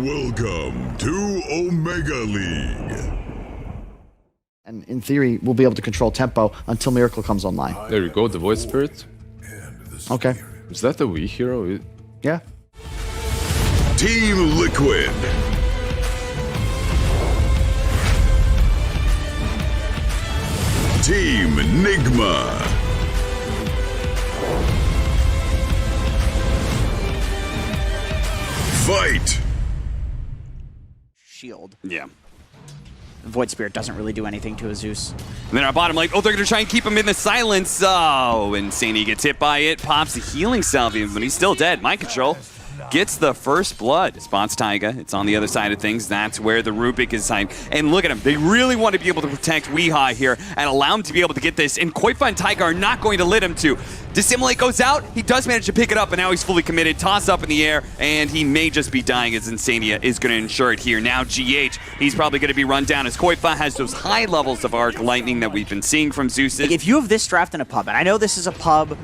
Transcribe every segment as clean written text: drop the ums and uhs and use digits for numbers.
Welcome to Omega League. And in theory, we'll be able to control tempo until Miracle comes online. There we go, the Void Spirit. Okay. Is that the Wii hero? Yeah. Team Liquid. Team NIGMA. Fight. Shield. Yeah. Void Spirit doesn't really do anything to a Zeus. And then our bottom, like, oh, they're going to try and keep him in the silence. Oh, Insane gets hit by it. Pops the healing salve, but he's still dead. Mind control. Gets the first blood. Spots Taiga. It's on the other side of things. That's where the Rubik is signed. And look at him. They really want to be able to protect Weehaw here and allow him to be able to get this. And Koifa and Taiga are not going to let him to. Dissimulate goes out. He does manage to pick it up, and now he's fully committed. Toss up in the air, and he may just be dying as Insania is going to ensure it here. Now GH, he's probably going to be run down as Koifa has those high levels of Arc Lightning that we've been seeing from Zeus. Like, if you have this draft in a pub, and I know this is a pub.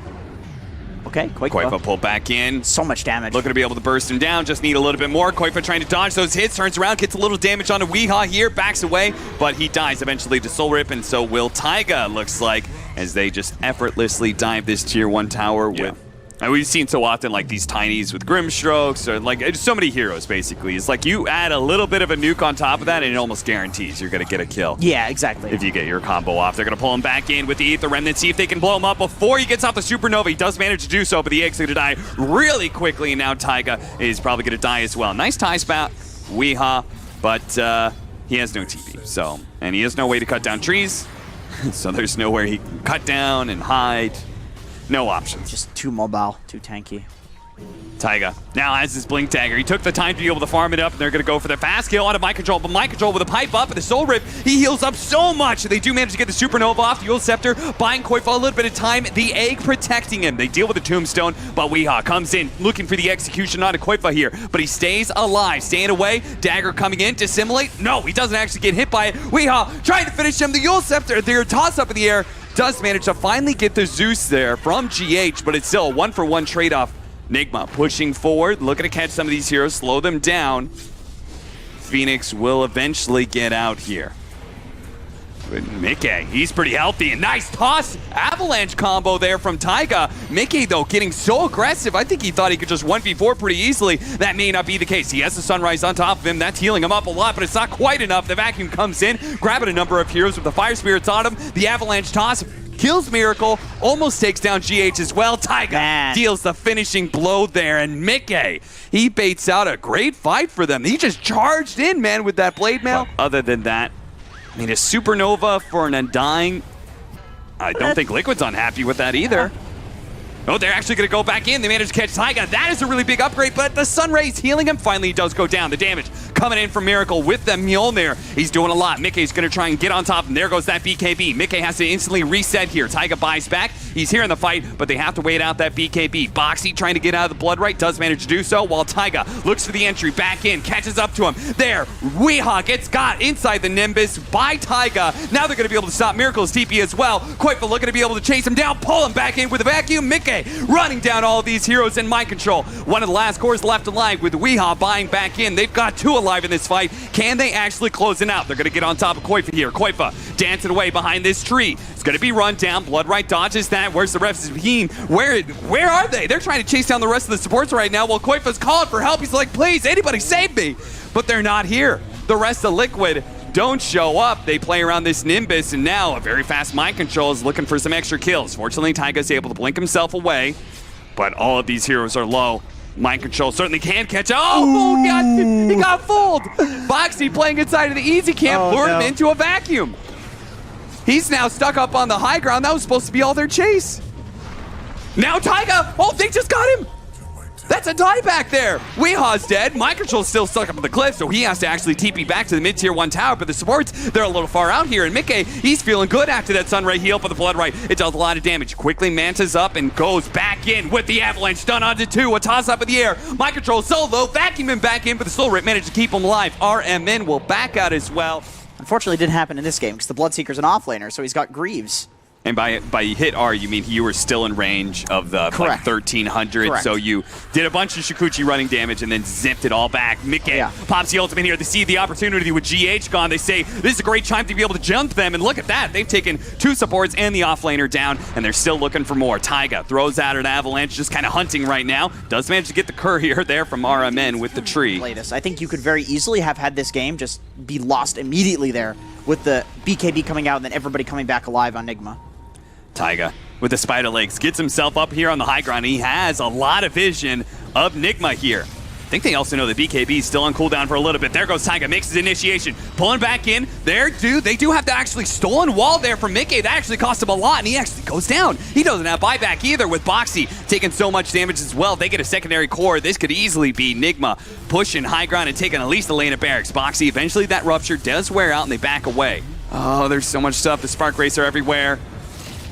Okay, Koifa pulled back in. So much damage. Looking to be able to burst him down. Just need a little bit more. Koifa trying to dodge those hits. Turns around, gets a little damage onto Weehaw here. Backs away, but he dies eventually to Soul Rip, and so will Taiga, looks like, as they just effortlessly dive this tier 1 tower with... And we've seen so often, like, these tinies with Grimstrokes, or, like, so many heroes, basically. It's like you add a little bit of a nuke on top of that, and it almost guarantees you're going to get a kill. Yeah, exactly. If you get your combo off. They're going to pull him back in with the Aether Remnant, see if they can blow him up before he gets off the Supernova. He does manage to do so, but the Egg's going to die really quickly, and now Taiga is probably going to die as well. Nice tie spout, Weehaw, but he has no TP, so... And he has no way to cut down trees, so there's nowhere he can cut down and hide. No options. Just too mobile, too tanky. Taiga now has his Blink Dagger. He took the time to be able to farm it up, and they're going to go for the fast kill out of Mind Control, but Mind Control with a pipe up and the Soul Rip, he heals up so much. They do manage to get the Supernova off. The Eul Scepter buying Koifa a little bit of time. The Egg protecting him. They deal with the Tombstone, but Weehaw comes in looking for the execution on Koifa here, but he stays alive, staying away. Dagger coming in, Dissimulate. No, he doesn't actually get hit by it. Weehaw trying to finish him. The Eul Scepter, their toss up in the air, does manage to finally get the Zeus there from GH, but it's still a 1-for-1 trade-off. NIGMA pushing forward, looking to catch some of these heroes, slow them down. Phoenix will eventually get out here. But Mickey, he's pretty healthy. A nice toss, avalanche combo there from Taiga. Mickey, though, getting so aggressive. I think he thought he could just 1v4 pretty easily. That may not be the case. He has the Sunrise on top of him. That's healing him up a lot, but it's not quite enough. The vacuum comes in, grabbing a number of heroes with the Fire Spirits on him. The avalanche toss kills Miracle, almost takes down GH as well. Taiga deals the finishing blow there, and Mickey, he baits out a great fight for them. He just charged in, man, with that blade mail. Other than that, I mean, a Supernova for an Undying, I don't think Liquid's unhappy with that either. Oh, they're actually going to go back in. They managed to catch Taiga. That is a really big upgrade, but the Sunrays healing him finally does go down. The damage coming in from Miracle with the Mjolnir. He's doing a lot. Mickey's going to try and get on top, and there goes that BKB. Mickey has to instantly reset here. Taiga buys back. He's here in the fight, but they have to wait out that BKB. Boxy trying to get out of the Blood Right, does manage to do so, while Taiga looks for the entry back in, catches up to him. There, Weehaw gets got inside the Nimbus by Taiga. Now they're going to be able to stop Miracle's TP as well. Koifa looking to be able to chase him down, pull him back in with a vacuum. Mickey running down all of these heroes in Mind Control. One of the last cores left alive with Weehaw buying back in. They've got 2 alive in this fight. Can they actually close it out? They're going to get on top of Koifa here. Koifa dancing away behind this tree. It's going to be run down. Blood Right dodges that. Where's the refs? Where are they? They're trying to chase down the rest of the supports right now while Koifa's calling for help. He's like, please, anybody save me. But they're not here. The rest of Liquid don't show up. They play around this Nimbus, and now a very fast Mind Control is looking for some extra kills. Fortunately, Taiga's able to blink himself away, but all of these heroes are low. Mind Control certainly can catch up. Oh, he got fooled. Boxy playing inside of the easy camp, lured him into a vacuum. He's now stuck up on the high ground. That was supposed to be all their chase. Now Taiga, oh, they just got him. That's a die back there. Weehaw's dead. Mind Control's still stuck up on the cliff, so he has to actually TP back to the mid-tier 1 tower, but the supports, they're a little far out here, and Mickey, he's feeling good after that Sunray heal for the Blood Right. It does a lot of damage. Quickly mantas up and goes back in with the avalanche stun onto 2. A toss up in the air. Mind Control solo, vacuum him back in, but the Soul Rip managed to keep him alive. RMN will back out as well. Unfortunately, it didn't happen in this game because the Bloodseeker's an offlaner, so he's got Greaves. And by hit R, you mean you were still in range of the like, 1300. Correct. So you did a bunch of Shikuchi running damage and then zipped it all back. Mickey pops the ultimate here. They see the opportunity with GH gone. They say, this is a great time to be able to jump them. And look at that. They've taken 2 supports and the offlaner down, and they're still looking for more. Taiga throws out an avalanche, just kind of hunting right now. Does manage to get the courier there from RMN with the tree. I think you could very easily have had this game just be lost immediately there with the BKB coming out and then everybody coming back alive on NIGMA. Taiga with the spider legs gets himself up here on the high ground. He has a lot of vision of NIGMA here. I think they also know that BKB is still on cooldown for a little bit. There goes Taiga, makes his initiation, pulling back in. They do have to actually stolen wall there from Mickey. That actually cost him a lot, and he actually goes down. He doesn't have buyback either with Boxy taking so much damage as well. They get a secondary core. This could easily be NIGMA pushing high ground and taking at least the lane of barracks. Boxy, eventually that rupture does wear out, and they back away. Oh, there's so much stuff. The Spark Racer everywhere.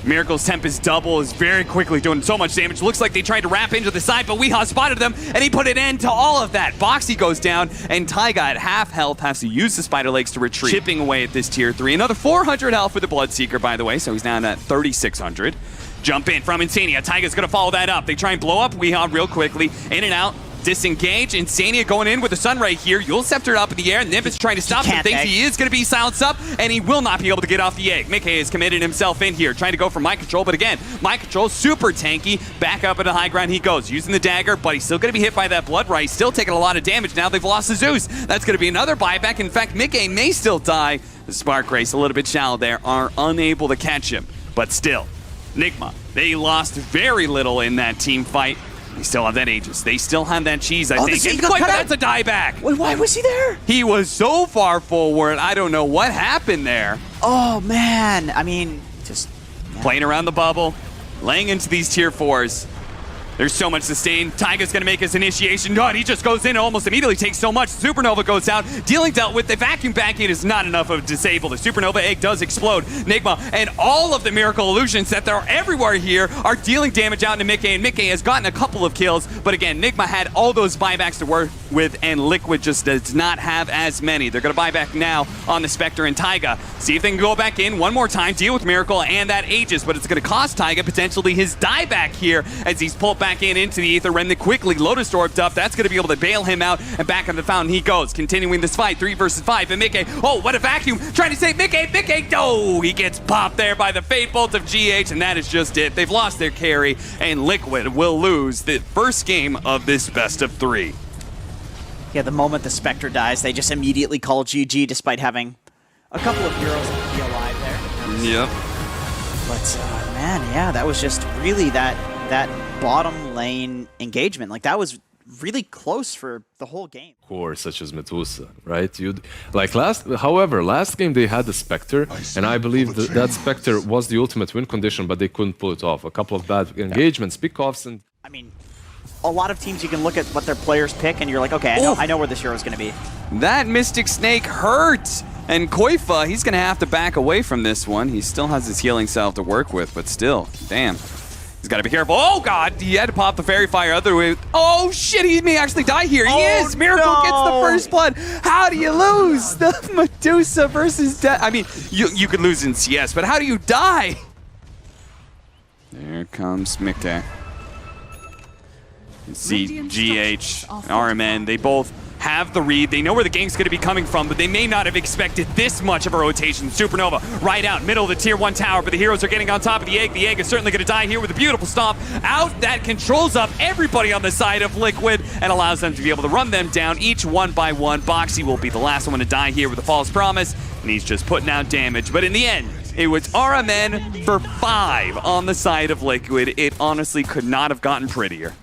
Miracle's Tempest double is very quickly doing so much damage. Looks like they tried to wrap into the side, but Weehaw spotted them, and he put an end to all of that. Boxy goes down, and Taiga at half health has to use the spider legs to retreat. Chipping away at this tier 3. Another 400 health for the Bloodseeker, by the way, so he's down at 3,600. Jump in from Insania. Taiga's going to follow that up. They try and blow up Weehaw real quickly. In and out. Disengage. Insania going in with the sun right here. Yule Scepter up in the air. Nimbus trying to stop him. Thinks he is going to be silenced up, and he will not be able to get off the egg. Mickey has committed himself in here, trying to go for Mind Control, but again, Mind Control super tanky. Back up at the high ground he goes, using the dagger, but he's still going to be hit by that Blood Right. Still taking a lot of damage. Now they've lost the Zeus. That's going to be another buyback. In fact, Mickey may still die. The Spark Race, a little bit shallow there, are unable to catch him. But still, NIGMA, they lost very little in that team fight. They still have that Aegis. They still have that cheese, I think. And that's a dieback. Wait, why was he there? He was so far forward, I don't know what happened there. Oh, man. I mean, just... Playing around the bubble, laying into these tier 4s. There's so much sustain. Taiga's going to make his initiation. God, he just goes in and almost immediately takes so much. Supernova goes out. Dealing dealt with. The vacuum backing is not enough of disable. The Supernova egg does explode. NIGMA and all of the Miracle Illusions that are everywhere here are dealing damage out into Mickey, and Mickey has gotten a couple of kills. But again, NIGMA had all those buybacks to work with, and Liquid just does not have as many. They're going to buy back now on the Spectre and Taiga. See if they can go back in one more time, deal with Miracle and that Aegis, but it's going to cost Taiga potentially his dieback here as he's pulled back in into the Aether Remnant quickly. Lotus Orbed up. That's going to be able to bail him out, and back on the fountain he goes, continuing this fight. 3 versus 5, and Mickey, oh, what a vacuum, trying to save Mickey, no, he gets popped there by the Fate Bolt of GH, and that is just it. They've lost their carry, and Liquid will lose the first game of this best of 3. Yeah, the moment the Spectre dies, they just immediately call GG despite having a couple of heroes to be alive there. Yep. But, man, yeah, that was just really that bottom lane engagement. Like, that was really close for the whole game. Core such as Medusa, right? However, last game they had the Spectre, and I believe that Spectre was the ultimate win condition, but they couldn't pull it off. A couple of bad engagements, pick-offs, and... I mean, a lot of teams you can look at what their players pick, and you're like, okay, I know where this hero is going to be. That Mystic Snake hurt! And Koifa, he's going to have to back away from this one. He still has his healing salve to work with, but still, damn. He's got to be careful. Oh, God. He had to pop the Fairy Fire other way. Oh, shit. He may actually die here. He is. Miracle gets the first blood. How do you lose? The Medusa versus Death. I mean, you could lose in CS, but how do you die? There comes Mickey. See GH, RMN, they both have the read. They know where the gang's going to be coming from, but they may not have expected this much of a rotation. Supernova right out, middle of the tier 1 tower, but the heroes are getting on top of the egg. The egg is certainly going to die here with a beautiful stomp out that controls up everybody on the side of Liquid and allows them to be able to run them down each one by one. Boxy will be the last one to die here with a false promise, and he's just putting out damage. But in the end, it was RMN for 5 on the side of Liquid. It honestly could not have gotten prettier.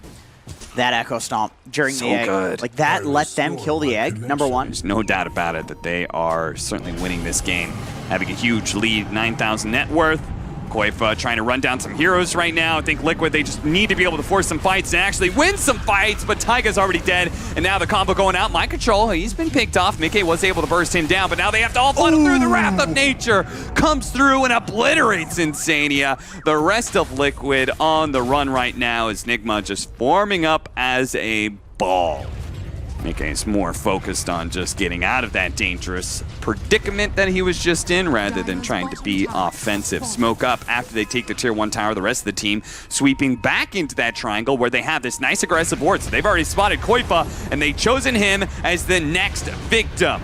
That Echo Stomp during the egg. Good. Like, that let them kill the egg, number 1. There's no doubt about it that they are certainly winning this game. Having a huge lead, 9,000 net worth. Koifa trying to run down some heroes right now. I think Liquid, they just need to be able to force some fights and actually win some fights, but Taiga's already dead, and now the combo going out. Mind Control, he's been picked off. Mickey was able to burst him down, but now they have to all funnel through. The Wrath of Nature comes through and obliterates Insania. The rest of Liquid on the run right now as NIGMA just forming up as a ball. Nikkei is more focused on just getting out of that dangerous predicament that he was just in rather than trying to be offensive. Smoke up after they take the tier 1 tower. The rest of the team sweeping back into that triangle where they have this nice aggressive board. So they've already spotted Koifa, and they've chosen him as the next victim.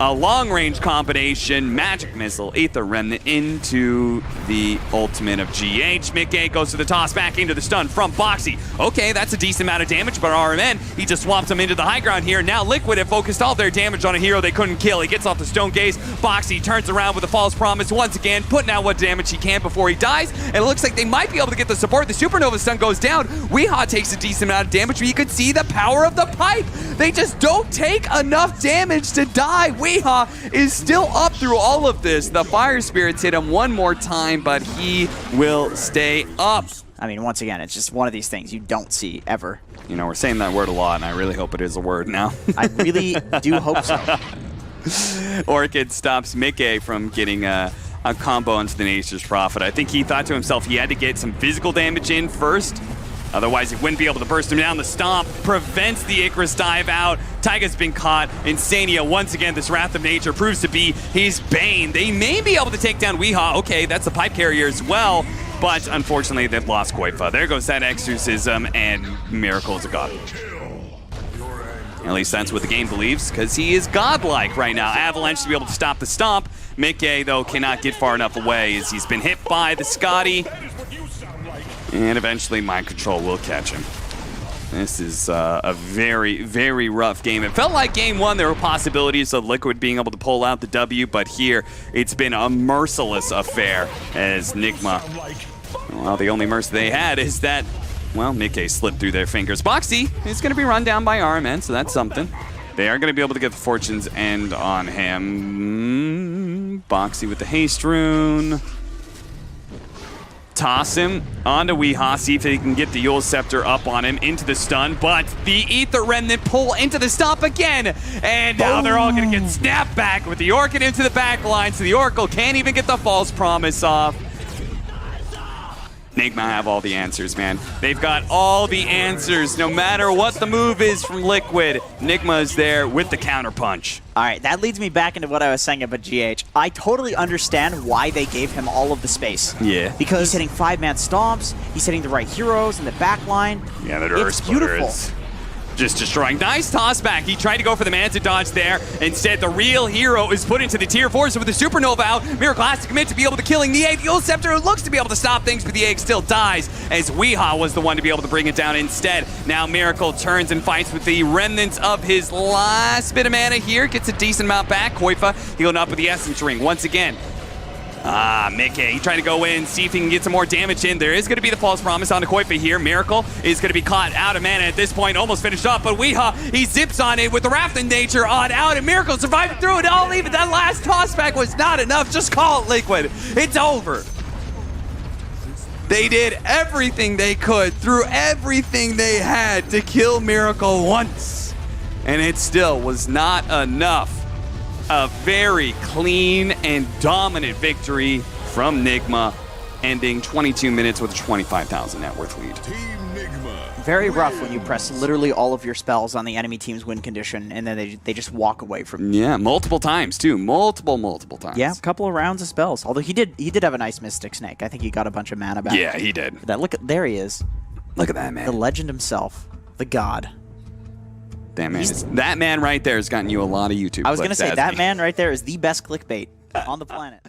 A long-range combination, Magic Missile, Aether Remnant into the ultimate of GH. Mickey goes to the toss, back into the stun from Boxy. Okay, that's a decent amount of damage, but RMN, he just swapped him into the high ground here. Now Liquid have focused all their damage on a hero they couldn't kill. He gets off the Stone Gaze. Boxy turns around with a false promise once again, putting out what damage he can before he dies. And it looks like they might be able to get the support. The Supernova stun goes down. Weehaw takes a decent amount of damage, but you could see the power of the pipe. They just don't take enough damage to die. Weehaw is still up through all of this. The Fire Spirits hit him one more time, but he will stay up. I mean, once again, it's just one of these things you don't see ever. You know, we're saying that word a lot, and I really hope it is a word now. I really do hope so. Orchid stops Mickey from getting a combo into the Nature's Prophet. I think he thought to himself he had to get some physical damage in first. Otherwise, he wouldn't be able to burst him down. The stomp prevents the Icarus dive out. Taiga's been caught. Insania, once again, this Wrath of Nature proves to be his bane. They may be able to take down Weehaw. Okay, that's the pipe carrier as well. But unfortunately, they've lost Koifa. There goes that exorcism, and Miracle is a god. At least that's what the game believes, because he is godlike right now. Avalanche to be able to stop the stomp. Mickey, though, cannot get far enough away as he's been hit by the Scotty. And eventually, Mind Control will catch him. This is a very, very rough game. It felt like game one, there were possibilities of Liquid being able to pull out the W, but here, it's been a merciless affair as NIGMA, well, the only mercy they had is that, well, Mickey slipped through their fingers. Boxy is going to be run down by RMN, so that's something. They are going to be able to get the Fortune's End on him. Boxy with the Haste Rune. Toss him onto Weehaw, see if he can get the Yule Scepter up on him into the stun, but the Aether Remnant pull into the stomp again, and now they're all going to get snapped back with the Orchid into the back line, so the Oracle can't even get the false promise off. NIGMA have all the answers, man. They've got all the answers, no matter what the move is from Liquid. NIGMA is there with the counterpunch. All right, that leads me back into what I was saying about GH. I totally understand why they gave him all of the space. Yeah. Because he's hitting 5-man stomps, he's hitting the right heroes in the back line. Yeah, the Earth Splitter is just destroying. Nice toss back. He tried to go for the Manta dodge there. Instead, the real hero is put into the tier 4. So with the Supernova out, Miracle has to commit to be able to killing the egg. The Yule Scepter looks to be able to stop things, but the egg still dies as Weehaw was the one to be able to bring it down instead. Now Miracle turns and fights with the remnants of his last bit of mana here. Gets a decent amount back. Koifa healing up with the Essence Ring once again. Mickey trying to go in, see if he can get some more damage in. There is going to be the false promise on the Koifa here. Miracle is going to be caught out of mana at this point, almost finished off, but Weehaw, he zips on it with the Wrath of Nature on out, and Miracle surviving through it all. Even that last toss back was not enough. Just call it, Liquid. It's over. They did everything they could, threw everything they had to kill Miracle once, and it still was not enough. A very clean and dominant victory from NIGMA, ending 22 minutes with a 25,000 net worth lead. Team NIGMA. Very rough when you press literally all of your spells on the enemy team's win condition, and then they just walk away from you. Yeah, multiple times too. Multiple times. Yeah, a couple of rounds of spells. Although he did have a nice Mystic Snake. I think he got a bunch of mana back. Yeah, he did. There he is. Look at that, man. The legend himself. The god. That man, that man right there has gotten you a lot of YouTube I was going to clicks, say, that hasn't he? man right there is the best clickbait on the planet.